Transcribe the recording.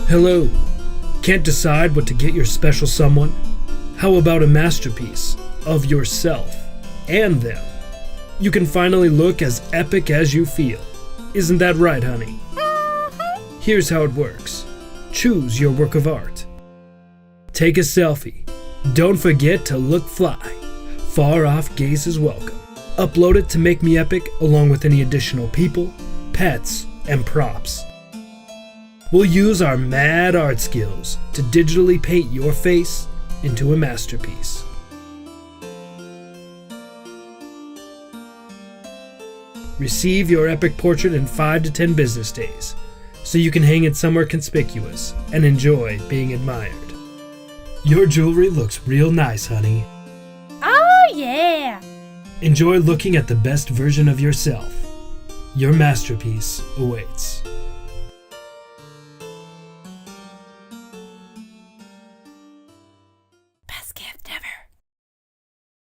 Hello. Can't decide what to get your special someone? How about a masterpiece of yourself and them? You can finally look as epic as you feel. Isn't that right, honey? Here's how it works. Choose your work of art. Take a selfie. Don't forget to look fly. Far off gaze is welcome. Upload it to Make Me Epic along with any additional people, pets, and props. We'll use our mad art skills to digitally paint your face into a masterpiece. Receive your epic portrait in 5 to 10 business days, so you can hang it somewhere conspicuous and enjoy being admired. Your jewelry looks real nice, honey. Oh yeah! Enjoy looking at the best version of yourself. Your masterpiece awaits.